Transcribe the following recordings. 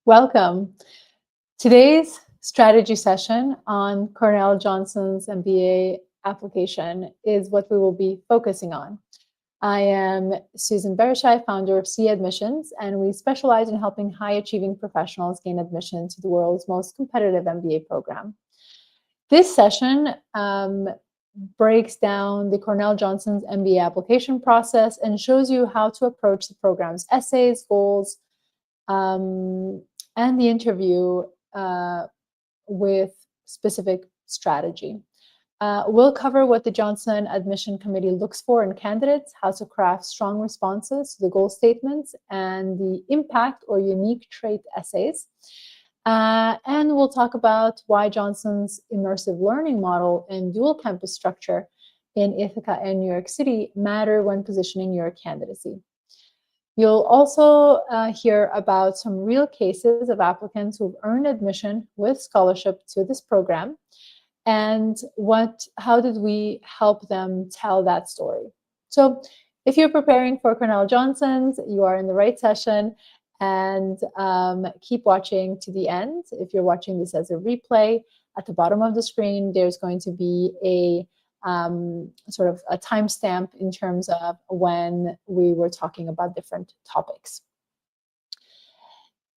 Welcome. Today's strategy session on Cornell Johnson's MBA application is what we will be focusing on. I am Susan Berishaj, founder of Sia Admissions, and we specialize in helping high-achieving professionals gain admission to the world's most competitive MBA program. This session breaks down the Cornell Johnson's MBA application process and shows you how to approach the program's essays, goals, and the interview with specific strategy. We'll cover what the Johnson Admission Committee looks for in candidates, how to craft strong responses to the goal statements, and the impact or unique trait essays. And we'll talk about why Johnson's immersive learning model and dual campus structure in Ithaca and New York City matter when positioning your candidacy. You'll also hear about some real cases of applicants who've earned admission with scholarship to this program, and how did we help them tell that story. So if you're preparing for Cornell Johnson's, you are in the right session, and keep watching to the end. If you're watching this as a replay, at the bottom of the screen, there's going to be a sort of a timestamp in terms of when we were talking about different topics.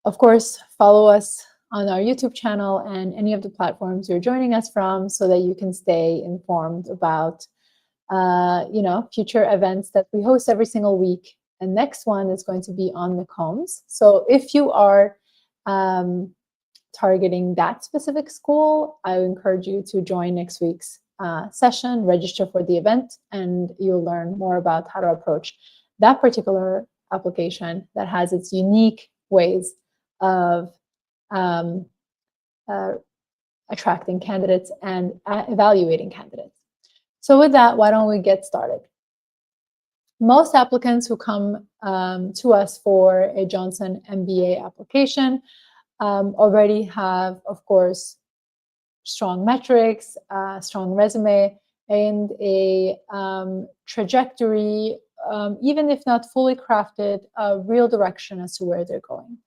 Of course, follow us on our YouTube channel and any of the platforms you're joining us from so that you can stay informed about future events that we host every single week. And next one is going to be on the Combs. So if you are targeting that specific school, I encourage you to join next week's session, register for the event, and you'll learn more about how to approach that particular application that has its unique ways of attracting candidates and evaluating candidates. So with that, why don't we get started? Most applicants who come to us for a Johnson MBA application already have, of course, strong metrics, strong resume, and a trajectory, even if not fully crafted, a real direction as to where they're going.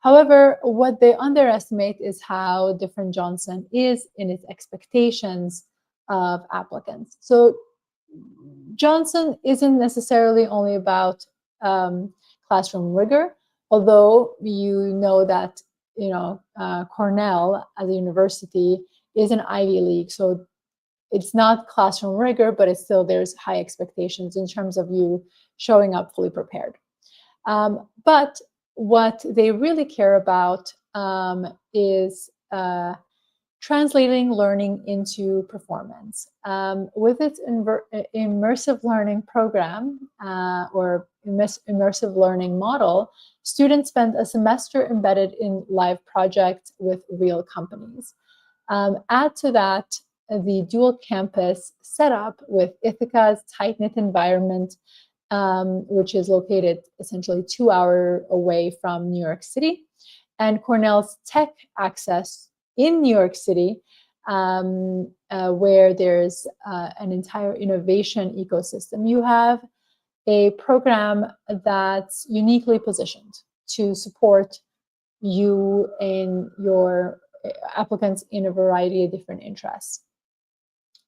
However, what they underestimate is how different Johnson is in its expectations of applicants. So Johnson isn't necessarily only about classroom rigor, although you know that Cornell as a university is an Ivy League, so it's not classroom rigor, but it's still there's high expectations in terms of you showing up fully prepared. But what they really care about is translating learning into performance. With its immersive learning program or immersive learning model, students spend a semester embedded in live projects with real companies. Add to that the dual campus setup with Ithaca's tight-knit environment, which is located essentially 2 hours away from New York City, and Cornell's tech access in New York City, where there's an entire innovation ecosystem. You have a program that's uniquely positioned to support you in your applicants in a variety of different interests.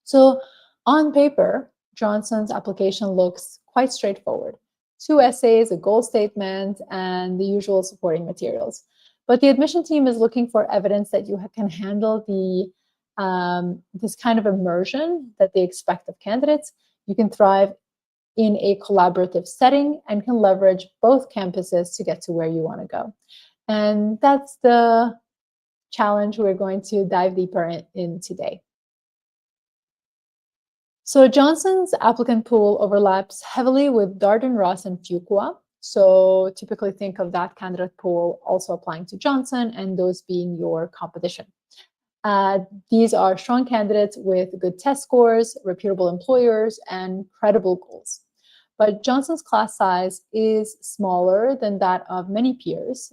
So on paper, Johnson's application looks quite straightforward. 2 essays, a goal statement, and the usual supporting materials. But the admission team is looking for evidence that you can handle the this kind of immersion that they expect of candidates. You can thrive in a collaborative setting and can leverage both campuses to get to where you want to go. And that's the challenge we're going to dive deeper in today. So Johnson's applicant pool overlaps heavily with Darden, Ross, and Fuqua. So typically think of that candidate pool also applying to Johnson and those being your competition. These are strong candidates with good test scores, reputable employers, and credible goals. But Johnson's class size is smaller than that of many peers.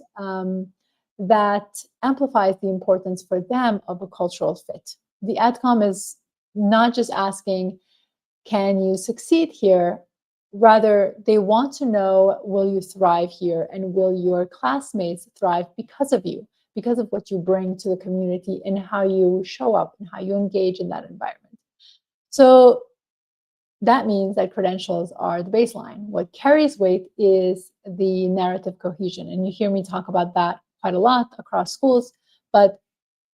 That amplifies the importance for them of a cultural fit. The AdCom is not just asking, can you succeed here? Rather, they want to know, will you thrive here, and will your classmates thrive because of you, because of what you bring to the community and how you show up and how you engage in that environment. So that means that credentials are the baseline. What carries weight is the narrative cohesion. And you hear me talk about that quite a lot across schools, but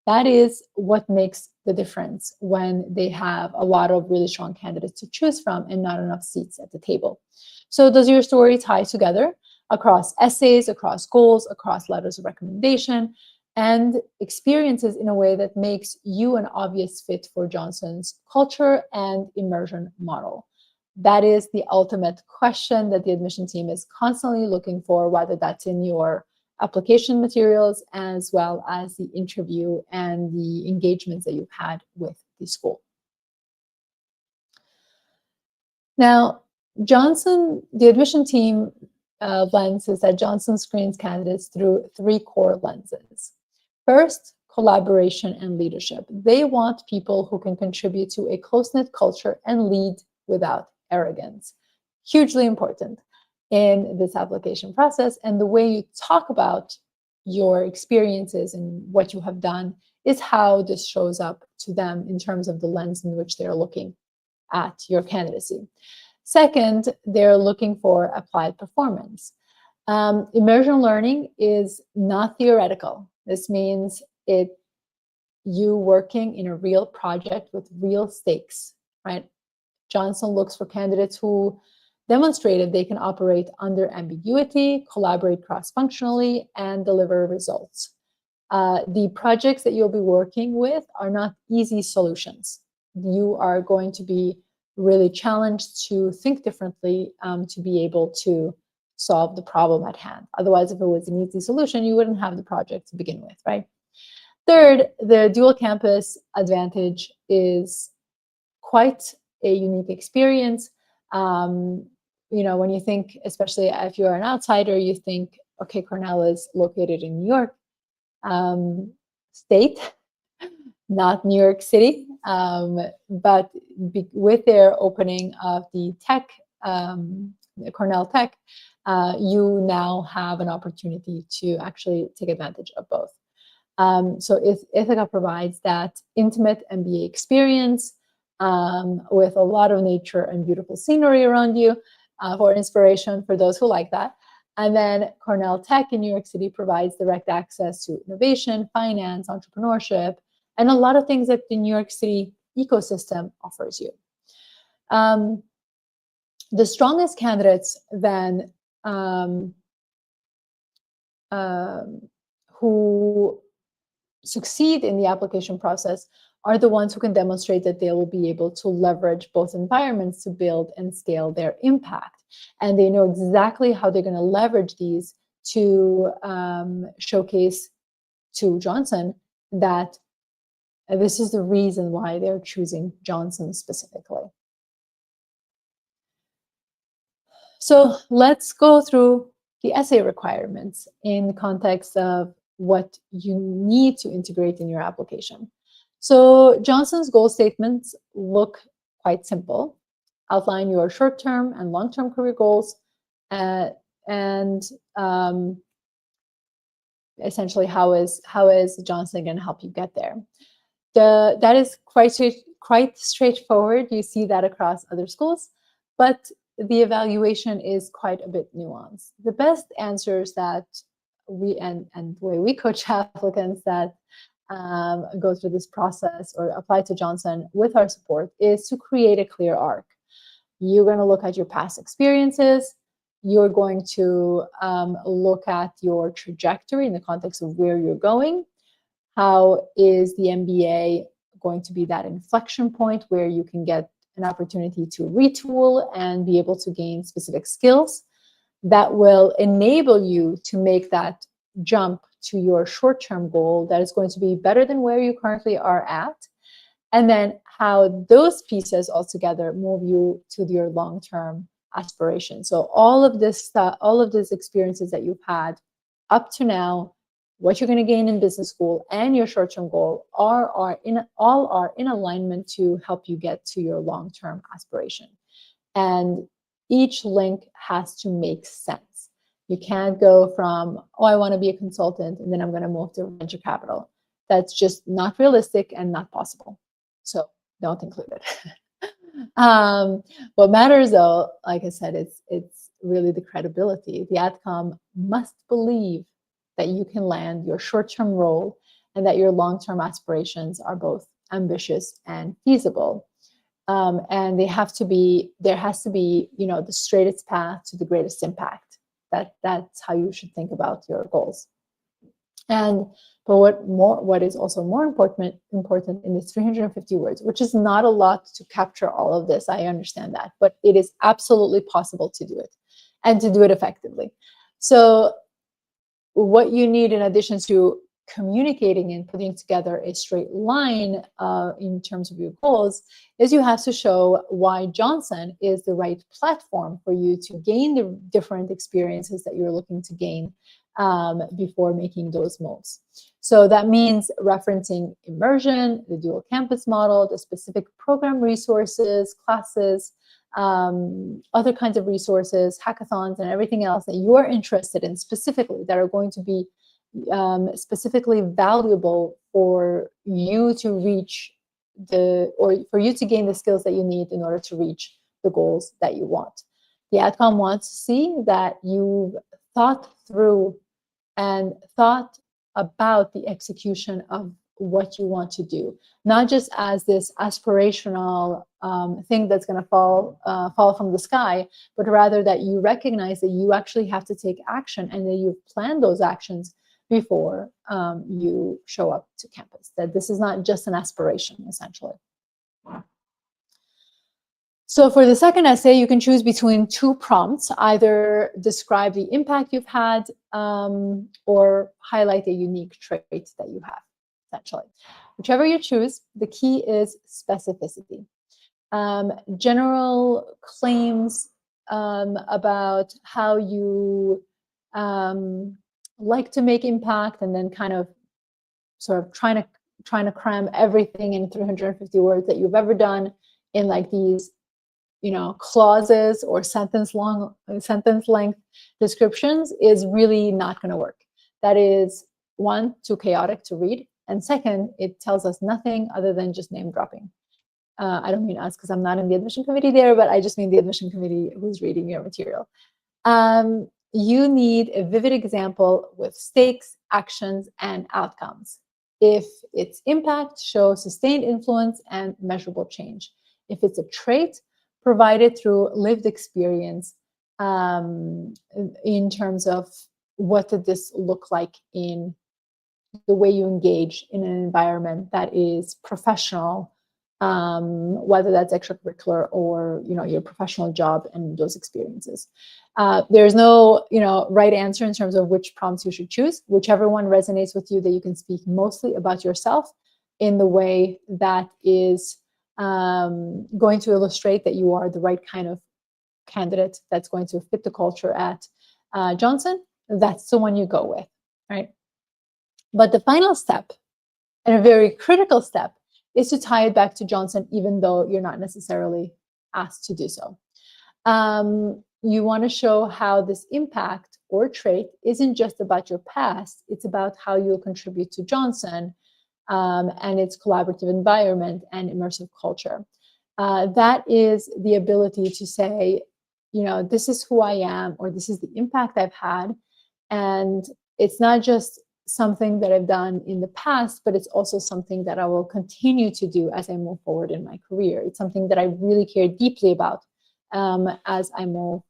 that is what makes the difference when they have a lot of really strong candidates to choose from and not enough seats at the table. So does your story tie together across essays, across goals, across letters of recommendation, and experiences in a way that makes you an obvious fit for Johnson's culture and immersion model? That is the ultimate question that the admission team is constantly looking for, whether that's in your application materials as well as the interview and the engagements that you've had with the school. Now, the admission team lens is that Johnson screens candidates through 3 core lenses. First, collaboration and leadership. They want people who can contribute to a close-knit culture and lead without arrogance. Hugely important in this application process. And the way you talk about your experiences and what you have done is how this shows up to them in terms of the lens in which they're looking at your candidacy. Second, they're looking for applied performance. Immersion learning is not theoretical. This means you working in a real project with real stakes, right? Johnson looks for candidates who demonstrated they can operate under ambiguity, collaborate cross-functionally, and deliver results. The projects that you'll be working with are not easy solutions. You are going to be really challenged to think differently to be able to solve the problem at hand. Otherwise, if it was an easy solution, you wouldn't have the project to begin with, right? Third, the dual campus advantage is quite a unique experience. When you think, especially if you're an outsider, you think, okay, Cornell is located in New York State, not New York City. But with their opening of the Cornell Tech, you now have an opportunity to actually take advantage of both. So Ithaca provides that intimate MBA experience with a lot of nature and beautiful scenery around you for inspiration for those who like that. And then Cornell Tech in New York City provides direct access to innovation, finance, entrepreneurship, and a lot of things that the New York City ecosystem offers you. The strongest candidates then who succeed in the application process are the ones who can demonstrate that they will be able to leverage both environments to build and scale their impact. And they know exactly how they're going to leverage these to showcase to Johnson that this is the reason why they're choosing Johnson specifically. So let's go through the essay requirements in the context of what you need to integrate in your application. So Johnson's goal statements look quite simple. Outline your short-term and long-term career goals, and essentially how is Johnson going to help you get there. That is quite straightforward. You see that across other schools, but the evaluation is quite a bit nuanced. The best answers that and the way we coach applicants that go through this process or apply to Johnson with our support is to create a clear arc. You're going to look at your past experiences. You're going to look at your trajectory in the context of where you're going. How is the MBA going to be that inflection point where you can get an opportunity to retool and be able to gain specific skills that will enable you to make that jump to your short-term goal that is going to be better than where you currently are at, and then how those pieces altogether move you to your long-term aspiration. So all of this stuff, all of these experiences that you've had up to now, what you're going to gain in business school and your short-term goal are in alignment to help you get to your long-term aspiration. And each link has to make sense. You can't go from, oh, I want to be a consultant, and then I'm going to move to venture capital. That's just not realistic and not possible. So don't include it. What matters, though, like I said, it's really the credibility. The AdCom must believe that you can land your short-term role and that your long-term aspirations are both ambitious and feasible. And there has to be, the straightest path to the greatest impact. That's how you should think about your goals. But what is also more important in this 350 words, which is not a lot to capture all of this, I understand that, but it is absolutely possible to do it and to do it effectively. So what you need, in addition to communicating and putting together a straight line in terms of your goals, is you have to show why Johnson is the right platform for you to gain the different experiences that you're looking to gain before making those moves. So that means referencing Immersion, the dual campus model, the specific program resources, classes, other kinds of resources, hackathons, and everything else that you are interested in specifically, that are going to be specifically valuable for you to reach or for you to gain the skills that you need in order to reach the goals that you want. The AdCom wants to see that you've thought through and thought about the execution of what you want to do, not just as this aspirational thing that's going to fall from the sky, but rather that you recognize that you actually have to take action and that you've planned those actions before you show up to campus, that this is not just an aspiration, essentially. So for the second essay, you can choose between two prompts: either describe the impact you've had or highlight a unique trait that you have, essentially. Whichever you choose, the key is specificity. General claims about how you like to make impact, and then kind of sort of trying to cram everything in 350 words that you've ever done in like these clauses or sentence length descriptions is really not going to work. That is, one, too chaotic to read, and second, it tells us nothing other than just name dropping. I don't mean us, because I'm not in the admission committee there, but I just mean the admission committee who's reading your material. You need a vivid example with stakes, actions, and outcomes. If it's impact, show sustained influence and measurable change. If it's a trait, provide it through lived experience in terms of what did this look like in the way you engage in an environment that is professional, whether that's extracurricular or your professional job and those experiences. There's no right answer in terms of which prompts you should choose. Whichever one resonates with you, that you can speak mostly about yourself in the way that is going to illustrate that you are the right kind of candidate that's going to fit the culture at Johnson, that's the one you go with, right? But the final step, and a very critical step, is to tie it back to Johnson, even though you're not necessarily asked to do so. You want to show how this impact or trait isn't just about your past, it's about how you'll contribute to Johnson and its collaborative environment and immersive culture. That is the ability to say, this is who I am, or this is the impact I've had. And it's not just something that I've done in the past, but it's also something that I will continue to do as I move forward in my career. It's something that I really care deeply about as I move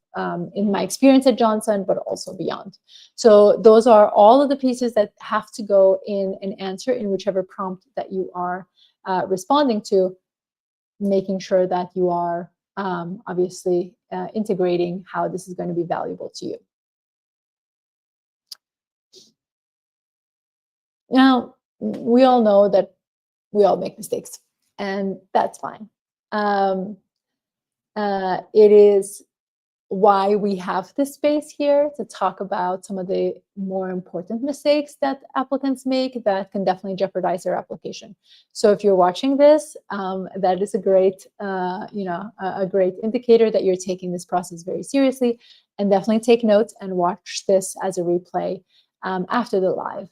in my experience at Johnson, but also beyond. So those are all of the pieces that have to go in an answer in whichever prompt that you are responding to, making sure that you are obviously integrating how this is going to be valuable to you. Now, we all know that we all make mistakes, and that's fine. It is why we have this space here to talk about some of the more important mistakes that applicants make that can definitely jeopardize their application. So if you're watching this, that is a great, a great indicator that you're taking this process very seriously, and definitely take notes and watch this as a replay after the live.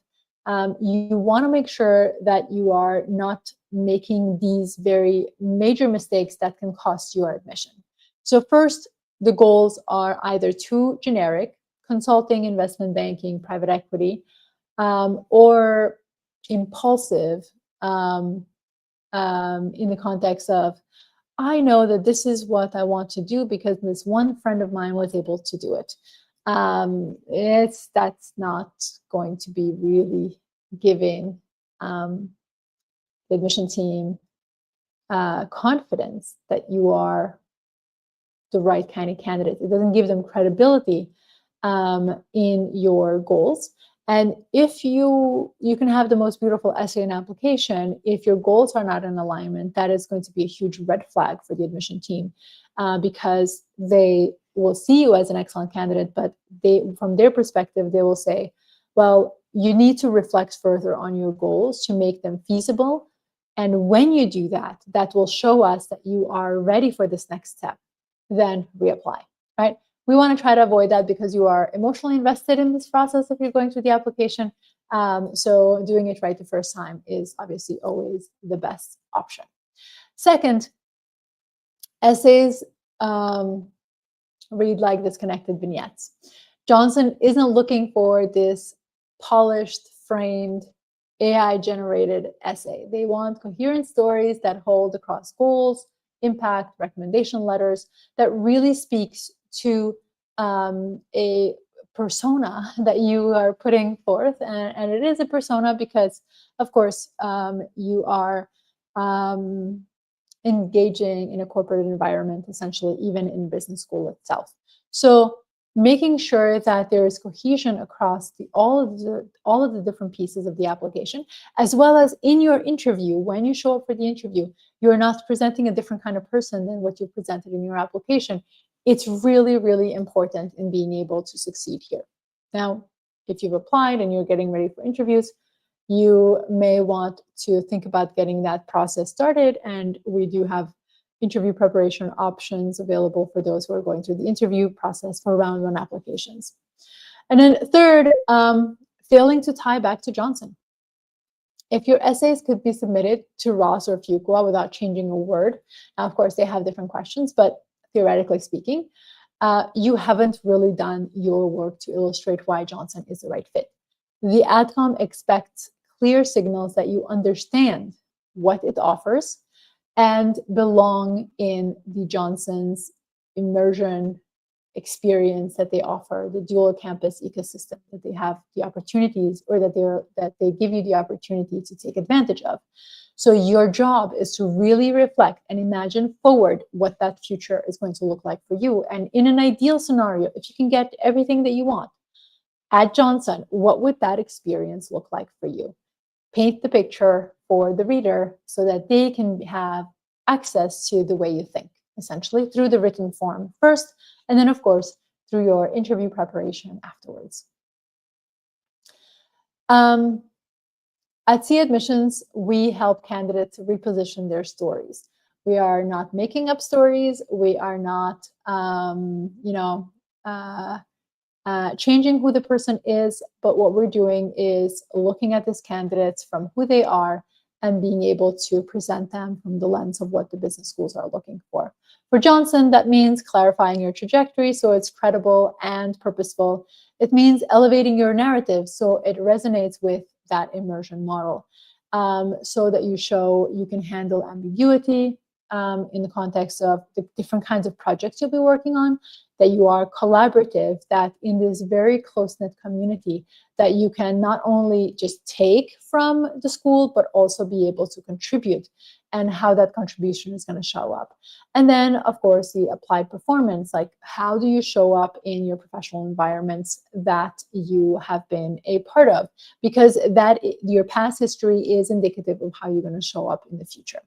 You want to make sure that you are not making these very major mistakes that can cost your admission. So first, the goals are either too generic, consulting, investment banking, private equity, or impulsive in the context of, I know that this is what I want to do because this one friend of mine was able to do it. That's not going to be really giving the admission team confidence that you are the right kind of candidate. It doesn't give them credibility in your goals. And if you can have the most beautiful essay and application, if your goals are not in alignment, that is going to be a huge red flag for the admission team because they will see you as an excellent candidate, but from their perspective, they will say, well, you need to reflect further on your goals to make them feasible. And when you do that, that will show us that you are ready for this next step. Then reapply, right? We want to try to avoid that because you are emotionally invested in this process if you're going through the application. So doing it right the first time is obviously always the best option. Second, essays read like disconnected vignettes. Johnson isn't looking for this polished, framed, AI-generated essay. They want coherent stories that hold across goals, impact, recommendation letters that really speaks to a persona that you are putting forth. And it is a persona because, of course, you are engaging in a corporate environment, essentially, even in business school itself. So making sure that there is cohesion across all of the different pieces of the application, as well as in your interview. When you show up for the interview, you're not presenting a different kind of person than what you presented in your application. It's really, really important in being able to succeed here. Now, if you've applied and you're getting ready for interviews, you may want to think about getting that process started. And we do have interview preparation options available for those who are going through the interview process for round one applications. And then third, failing to tie back to Johnson. If your essays could be submitted to Ross or Fuqua without changing a word, now of course they have different questions, but theoretically speaking, you haven't really done your work to illustrate why Johnson is the right fit. The AdCom expects clear signals that you understand what it offers and belong in the Johnson's immersion experience that they offer, the dual campus ecosystem that they have the opportunities, or that they give you the opportunity to take advantage of. So your job is to really reflect and imagine forward what that future is going to look like for you. And in an ideal scenario, if you can get everything that you want at Johnson, what would that experience look like for you? Paint the picture for the reader so that they can have access to the way you think, essentially through the written form first, and then of course through your interview preparation afterwards. At Sia Admissions, we help candidates reposition their stories. We are not making up stories. We are not, changing who the person is, but what we're doing is looking at these candidates from who they are and being able to present them from the lens of what the business schools are looking for. For Johnson, that means clarifying your trajectory so it's credible and purposeful. It means elevating your narrative so it resonates with that immersion model, so that you show you can handle ambiguity in the context of the different kinds of projects you'll be working on, that you are collaborative, that in this very close-knit community, that you can not only just take from the school, but also be able to contribute, and how that contribution is going to show up. And then, of course, the applied performance, like how do you show up in your professional environments that you have been a part of? Because that your past history is indicative of how you're going to show up in the future.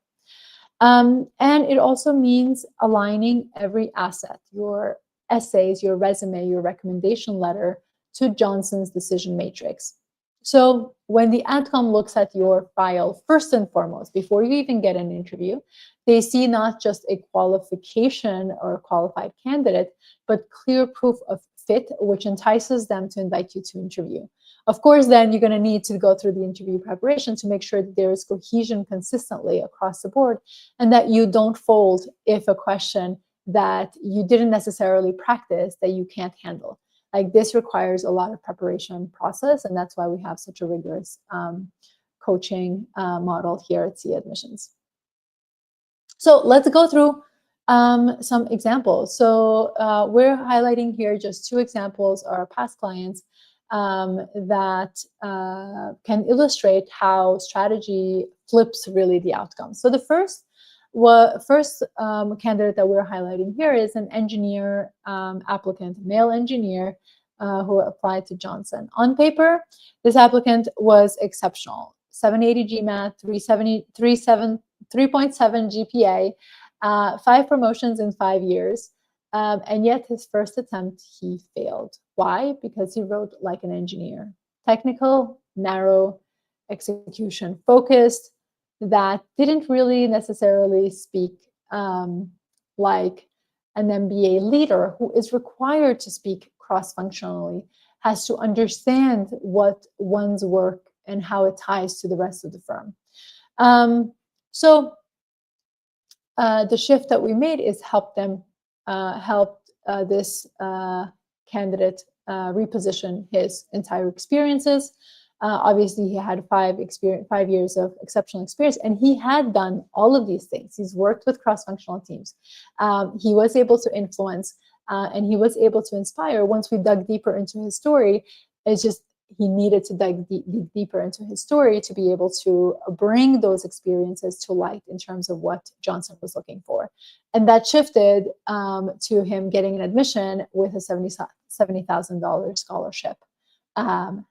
And it also means aligning every asset, your essays, your resume, your recommendation letter to Johnson's decision matrix. So when the AdCom looks at your file, first and foremost, before you even get an interview, they see not just a qualification or a qualified candidate, but clear proof of fit, which entices them to invite you to interview. Of course, then you're going to need to go through the interview preparation to make sure that there is cohesion consistently across the board and that you don't fold if a question that you didn't necessarily practice that you can't handle. Like, this requires a lot of preparation process, and that's why we have such a rigorous coaching model here at Sia Admissions. So let's go through some examples. So we're highlighting here just 2 examples of our past clients that can illustrate how strategy flips really the outcome. So the first candidate that we're highlighting here is an engineer applicant, male engineer who applied to Johnson. On paper, this applicant was exceptional. 780 GMAT, 3.7 GPA, 5 promotions in 5 years. And yet his first attempt, he failed. Why? Because he wrote like an engineer. Technical, narrow, execution focused, that didn't really necessarily speak like an MBA leader who is required to speak cross-functionally, has to understand what one's work and how it ties to the rest of the firm. So the shift that we made is help this candidate reposition his entire experiences. Obviously, he had 5 years of exceptional experience, and he had done all of these things. He's worked with cross-functional teams. He was able to influence, and he was able to inspire. Once we dug deeper into his story, it's just he needed to dig deeper into his story to be able to bring those experiences to light in terms of what Johnson was looking for. And that shifted to him getting an admission with a $70,000 scholarship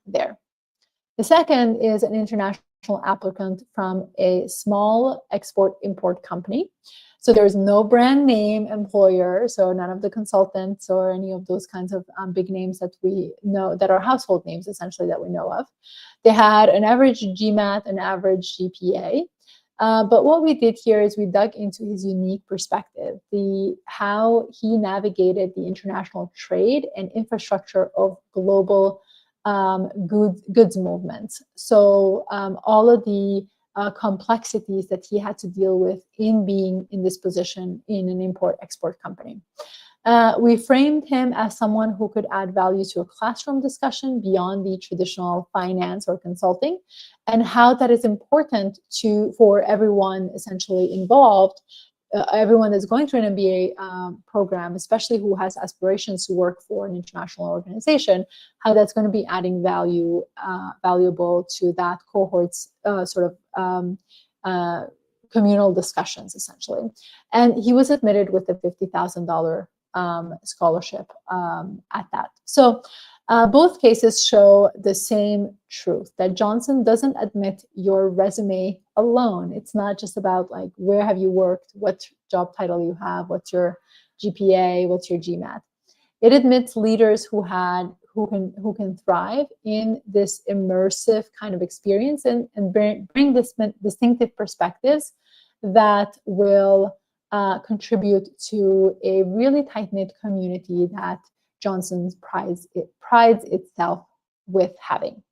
there. The second is an international applicant from a small export-import company. So there's no brand name employer, so none of the consultants or any of those kinds of big names that we know, that are household names essentially that we know of. They had an average GMAT, an average GPA. But what we did here is we dug into his unique perspective, how he navigated the international trade and infrastructure of global goods movements. So all of the complexities that he had to deal with in being in this position in an import-export company. We framed him as someone who could add value to a classroom discussion beyond the traditional finance or consulting, and how that is important for everyone essentially involved, everyone that's going through an MBA program, especially who has aspirations to work for an international organization, how that's going to be adding valuable to that cohort's communal discussions, essentially. And he was admitted with a $50,000 scholarship at that. So both cases show the same truth, that Johnson doesn't admit your resume alone. It's not just about like, where have you worked, what job title you have, what's your GPA, what's your GMAT. It admits leaders who can thrive in this immersive kind of experience and bring this distinctive perspectives that will contribute to a really tight-knit community that Johnson prides itself with having.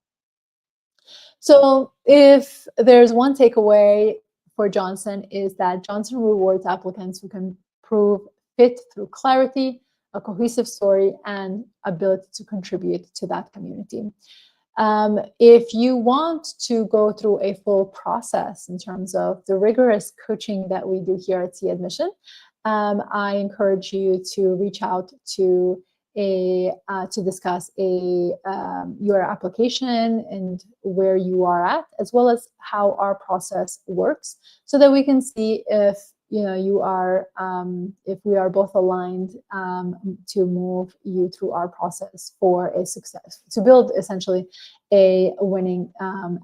So if there's one takeaway for Johnson, is that Johnson rewards applicants who can prove fit through clarity, a cohesive story, and ability to contribute to that community. If you want to go through a full process in terms of the rigorous coaching that we do here at Sia Admission, I encourage you to reach out to discuss your application and where you are at, as well as how our process works, so that we can see if if we are both aligned to move you through our process for a success, to build essentially a winning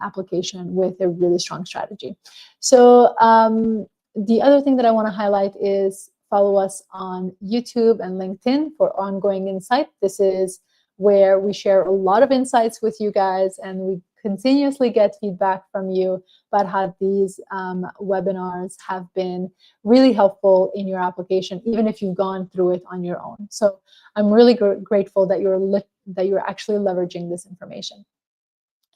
application with a really strong strategy. So the other thing that I want to highlight is follow us on YouTube and LinkedIn for ongoing insight. This is where we share a lot of insights with you guys, and we continuously get feedback from you about how these webinars have been really helpful in your application, even if you've gone through it on your own. So I'm really grateful that you're actually leveraging this information.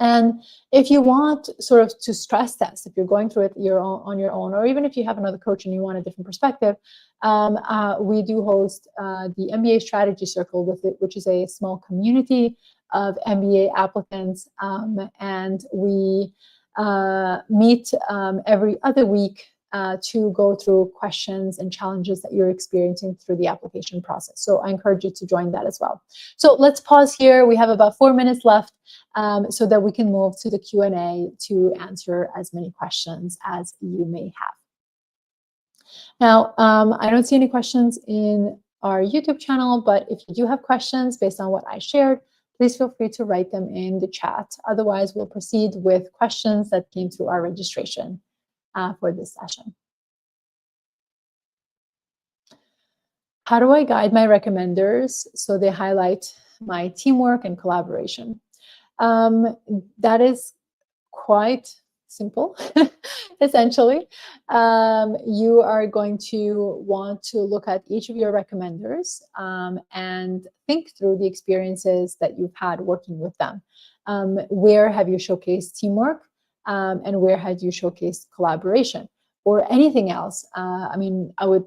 And if you want sort of to stress test, if you're going through it on your own, or even if you have another coach and you want a different perspective, we do host the MBA Strategy Circle with it, which is a small community of MBA applicants, and we meet every other week to go through questions and challenges that you're experiencing through the application process. So I encourage you to join that as well. So let's pause here. We have about 4 minutes left so that we can move to the Q&A to answer as many questions as you may have. Now, I don't see any questions in our YouTube channel, but if you do have questions based on what I shared, please feel free to write them in the chat. Otherwise, we'll proceed with questions that came through our registration for this session. How do I guide my recommenders so they highlight my teamwork and collaboration? That is quite simple. Essentially, you are going to want to look at each of your recommenders and think through the experiences that you've had working with them. Where have you showcased teamwork? And where had you showcased collaboration or anything else? I mean, I would,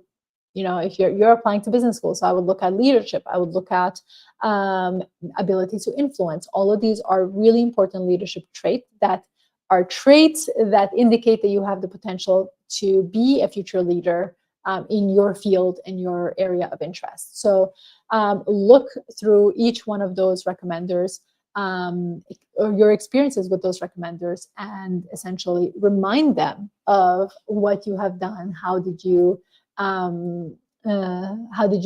if you're applying to business school, so I would look at leadership. I would look at ability to influence. All of these are really important leadership traits that are traits that indicate that you have the potential to be a future leader in your field and your area of interest. So look through each one of those recommenders, or your experiences with those recommenders, and essentially remind them of what you have done. How did you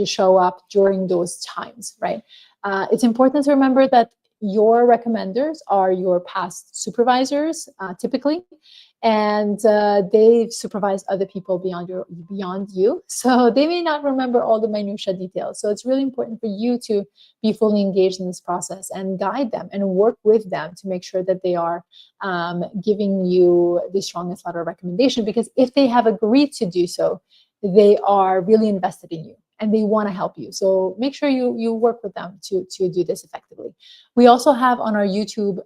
show up during those times, right? It's important to remember that your recommenders are your past supervisors, typically, and they've supervised other people beyond you. So they may not remember all the minutiae details. So it's really important for you to be fully engaged in this process and guide them and work with them to make sure that they are giving you the strongest letter of recommendation, because if they have agreed to do so, they are really invested in you and they want to help you. So make sure you work with them to do this effectively. We also have on our YouTube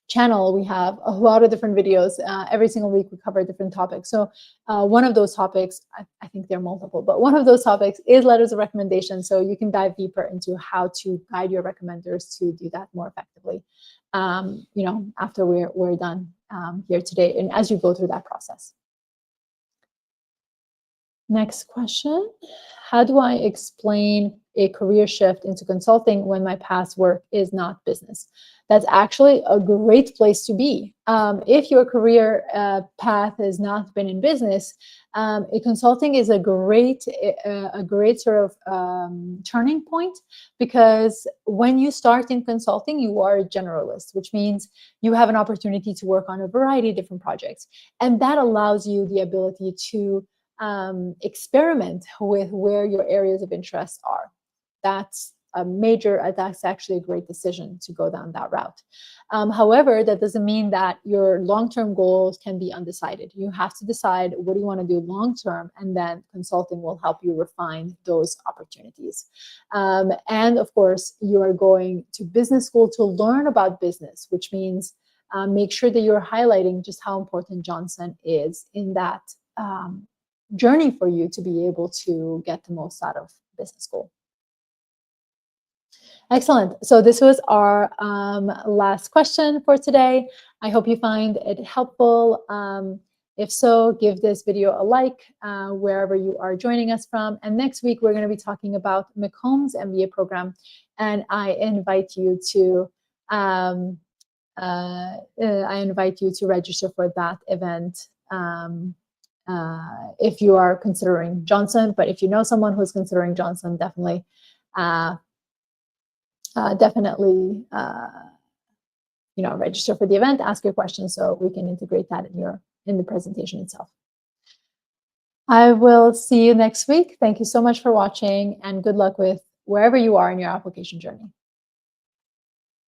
channel, we have a lot of different videos. Every single week we cover different topics. So one of those topics, I think there are multiple, but one of those topics is letters of recommendation. So you can dive deeper into how to guide your recommenders to do that more effectively, after we're done here today and as you go through that process. Next question. How do I explain a career shift into consulting when my past work is not business? That's actually a great place to be. If your career path has not been in business, consulting is a great sort of turning point, because when you start in consulting, you are a generalist, which means you have an opportunity to work on a variety of different projects. And that allows you the ability to experiment with where your areas of interest are. That's actually a great decision to go down that route. However, that doesn't mean that your long-term goals can be undecided. You have to decide what do you want to do long-term, and then consulting will help you refine those opportunities. And of course, you are going to business school to learn about business, which means make sure that you're highlighting just how important Johnson is in that journey for you to be able to get the most out of business school. Excellent. So this was our last question for today. I hope you find it helpful. If so, give this video a like wherever you are joining us from. And next week, we're going to be talking about McComb's MBA program. And I invite you to register for that event if you are considering Johnson. But if you know someone who's considering Johnson, definitely register for the event, ask your questions so we can integrate that in the presentation itself. I will see you next week. Thank you so much for watching, and good luck with wherever you are in your application journey.